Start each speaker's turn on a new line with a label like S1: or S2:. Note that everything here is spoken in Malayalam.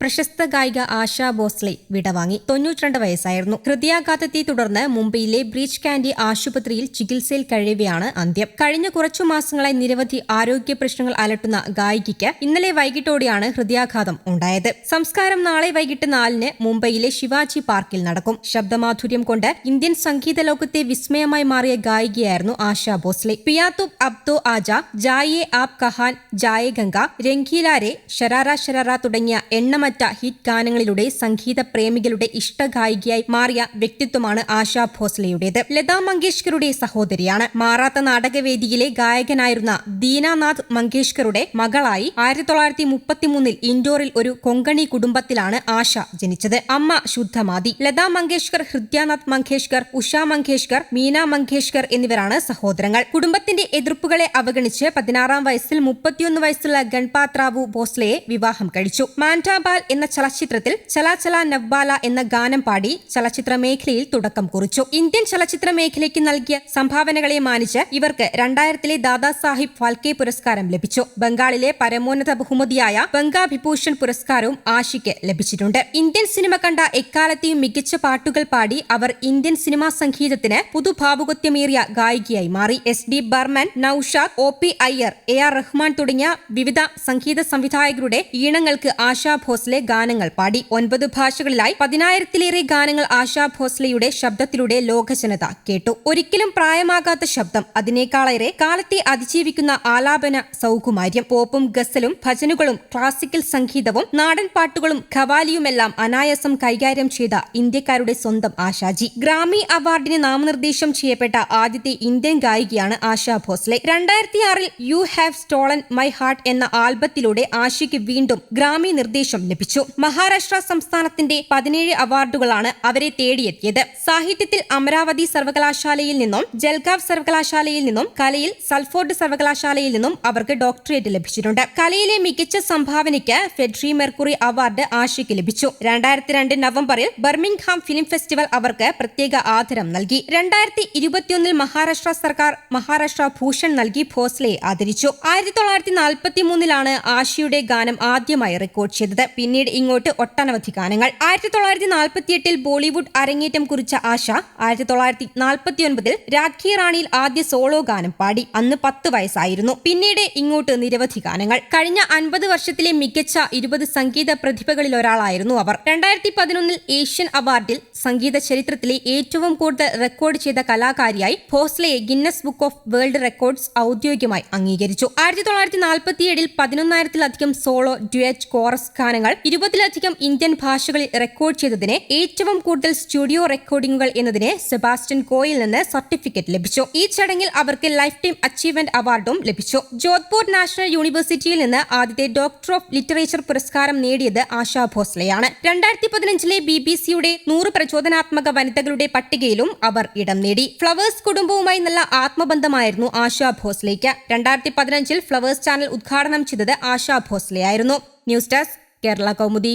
S1: പ്രശസ്ത ഗായിക ആശാ ഭോസ്ലെ വിടവാങ്ങി. 92 വയസ്സായിരുന്നു. ഹൃദയാഘാതത്തെ തുടർന്ന് മുംബൈയിലെ ബ്രീച്ച് കാൻഡി ആശുപത്രിയിൽ ചികിത്സയിൽ കഴിയവെയാണ് അന്ത്യം. കഴിഞ്ഞ കുറച്ചു മാസങ്ങളായി നിരവധി ആരോഗ്യ പ്രശ്നങ്ങൾ അലട്ടുന്ന ഗായികയ്ക്ക് ഇന്നലെ വൈകിട്ടോടെയാണ് ഹൃദയാഘാതം ഉണ്ടായത്. സംസ്കാരം നാളെ വൈകിട്ട് 4-ന് മുംബൈയിലെ ശിവാജി പാർക്കിൽ നടക്കും. ശബ്ദമാധുര്യം കൊണ്ട് ഇന്ത്യൻ സംഗീത ലോകത്തെ വിസ്മയമായി മാറിയ ഗായികയായിരുന്നു ആശാ ഭോസ്ലെ. പിയാതുബ് അബ്ദോ ആജ, ജായേ ആപ് കഹാൻ, ജായേ ഗംഗ, രംഗീലാരെ, ശരാര ശരാര തുടങ്ങിയ എണ്ണമറ്റ ഹിറ്റ് ഗാനങ്ങളിലൂടെ സംഗീത പ്രേമികളുടെ ഇഷ്ടഗായികയായി മാറിയ വ്യക്തിത്വമാണ് ആശാ ഭോസ്ലെയുടേത്. ലതാ മങ്കേഷ്കറുടെ സഹോദരിയാണ്. മാറാത്ത നാടകവേദിയിലെ ഗായകനായിരുന്ന ദീനാനാഥ് മങ്കേഷ്കറുടെ മകളായി 1933 ഇൻഡോറിൽ ഒരു കൊങ്കണി കുടുംബത്തിലാണ് ആശ ജനിച്ചത്. അമ്മ ശുദ്ധമാതി. ലതാ മങ്കേഷ്കർ, ഹൃദ്യാനാഥ് മങ്കേഷ്കർ, ഉഷ മങ്കേഷ്കർ, മീന മങ്കേഷ്കർ എന്നിവരാണ് സഹോദരങ്ങൾ. കുടുംബത്തിന്റെ എതിർപ്പുകളെ അവഗണിച്ച് 16-ാം വയസ്സിൽ 31 വയസ്സുള്ള ഗൺപാത് റാവു ഭോസ്ലെയെ വിവാഹം കഴിച്ചു. മാൻഡാബാൽ എന്ന ചലച്ചിത്രത്തിൽ ചലാ ചലാ നവ്ബാല എന്ന ഗാനം പാടി ചലച്ചിത്ര മേഖലയിൽ തുടക്കം കുറിച്ചു. ഇന്ത്യൻ ചലച്ചിത്ര മേഖലയ്ക്ക് നൽകിയ സംഭാവനകളെ മാനിച്ച് ഇവർക്ക് 2000-ലെ ദാദാ സാഹിബ് ഫാൽക്കെ പുരസ്കാരം ലഭിച്ചു. ബംഗാളിലെ പരമോന്നത ബഹുമതിയായ ബംഗാഭിഭൂഷൺ പുരസ്കാരവും ആശയ്ക്ക് ലഭിച്ചിട്ടുണ്ട്. ഇന്ത്യൻ സിനിമ കണ്ട എക്കാലത്തെയും മികച്ച പാട്ടുകൾ പാടി അവർ ഇന്ത്യൻ സിനിമാ സംഗീതത്തിന് പുതുഭാവുകത്വമേറിയ ഗായികയായി മാറി. SD Barman, Naushad, OP Iyer, AR Rahman തുടങ്ങിയ വിവിധ സംഗീത സംവിധായകരുടെ ഈണങ്ങൾക്ക് ആശാ ഭോസ്ലെ ഗാനങ്ങൾ പാടി. 9 ഭാഷകളിലായി 10,000-ലേറെ ഗാനങ്ങൾ ആശാ ഭോസ്ലെയുടെ ശബ്ദത്തിലൂടെ ലോകജനത കേട്ടു. ഒരിക്കലും പ്രായമാകാത്ത ശബ്ദം, അതിനേക്കാളേറെ കാലത്തെ അതിജീവിക്കുന്ന ആലാപന സൗകുമാര്യം. പോപ്പും ഗസലും ഭജനുകളും ക്ലാസിക്കൽ സംഗീതവും നാടൻ പാട്ടുകളും ഖവാലിയുമെല്ലാം അനായാസം കൈകാര്യം ചെയ്ത ഇന്ത്യക്കാരുടെ സ്വന്തം ആശാജി. ഗ്രാമി അവാർഡിന് നാമനിർദ്ദേശം ചെയ്യപ്പെട്ട ആദ്യത്തെ ഇന്ത്യൻ ഗായികയാണ് ആശാ ഭോസ്ലെ. 2006-ൽ you have stolen my heart എന്ന ആൽബത്തിലൂടെ ആശയ്ക്ക് വീണ്ടും ഗ്രാമി നിർദ്ദേശം ലഭിച്ചു. മഹാരാഷ്ട്ര സംസ്ഥാനത്തിന്റെ 17 അവാർഡുകളാണ് അവരെ തേടിയെത്തിയത്. സാഹിത്യത്തിൽ അമരാവതി സർവകലാശാലയിൽ നിന്നും, ജൽഗാവ് സർവകലാശാലയിൽ നിന്നും, കലയിൽ സൾഫോർഡ് സർവകലാശാലയിൽ നിന്നും അവർക്ക് ഡോക്ടറേറ്റ് ലഭിച്ചിട്ടുണ്ട്. കലയിലെ മികച്ച സംഭാവനയ്ക്ക് ഫെഡ്രി മെർക്കുറി അവാർഡ് ആശയ്ക്ക് ലഭിച്ചു. 2002 നവംബറിൽ ബർമിംഗ്ഹാം ഫിലിം ഫെസ്റ്റിവൽ അവർക്ക് പ്രത്യേക ആദരം നൽകി. 2021-ൽ മഹാരാഷ്ട്ര സർക്കാർ മഹാരാഷ്ട്ര ഭൂഷൺ നൽകി ഭോസ്ലെയെ ആദരിച്ചു. 1943-ലാണ് ആശയുടെ ഗാനം ആദ്യമായി റെക്കോർഡ് ചെയ്തത്. പിന്നീട് ഇങ്ങോട്ട് ഒട്ടനവധി ഗാനങ്ങൾ. 1948-ൽ ബോളിവുഡ് അരങ്ങേറ്റം കുറിച്ച ആശ 1949-ൽ രാഖി റാണിയിൽ ആദ്യ സോളോ ഗാനം പാടി. അന്ന് 10 വയസ്സായിരുന്നു. പിന്നീട് ഇങ്ങോട്ട് നിരവധി ഗാനങ്ങൾ. കഴിഞ്ഞ 50 വർഷത്തിലെ മികച്ച 20 സംഗീത പ്രതിഭകളിലൊരാളായിരുന്നു അവർ. 2011-ൽ ഏഷ്യൻ അവാർഡിൽ സംഗീത ചരിത്രത്തിലെ ഏറ്റവും കൂടുതൽ റെക്കോർഡ് ചെയ്ത കലാകാരിയായി ഭോസ്ലെയെ Guinness book of world records ഔദ്യോഗികമായി അംഗീകരിച്ചു. 1947-ൽ 11,000-ലധികം സോളോ, ഡ്യുയറ്റ്, കോറസ് ഗാനങ്ങൾ 20-ലധികം ഇന്ത്യൻ ഭാഷകളിൽ റെക്കോർഡ് ചെയ്തതിന് ഏറ്റവും കൂടുതൽ സ്റ്റുഡിയോ റെക്കോർഡിംഗുകൾ എന്നതിന് സെബാസ്റ്റ്യൻ കോയിൽ നിന്ന് സർട്ടിഫിക്കറ്റ് ലഭിച്ചു. ഈ ചടങ്ങിൽ അവർക്ക് ലൈഫ് ടൈം അച്ചീവ്മെന്റ് അവാർഡും ലഭിച്ചു. ജോധ്പൂർ നാഷണൽ യൂണിവേഴ്സിറ്റിയിൽ നിന്ന് ആദ്യത്തെ ഡോക്ടർ ഓഫ് ലിറ്ററേച്ചർ പുരസ്കാരം നേടിയത് ആശാ ഭോസ്ലെയാണ്. 2015-ലെ BBC-യുടെ 100 പ്രചോദനാത്മക വനിതകളുടെ പട്ടികയിലും അവർ ഇടം നേടി. ഫ്ലവേഴ്സ് കുടുംബവുമായി നല്ല ആത്മബന്ധമായിരുന്നു ആശാ ഭോസ്ലെയ്ക്ക്. 2015-ൽ ഫ്ലവേഴ്സ് ചാനൽ ഉദ്ഘാടനം ചെയ്തത് ആശാ ഭോസ്ലെയായിരുന്നു. News desk, Kerala Kaumudi.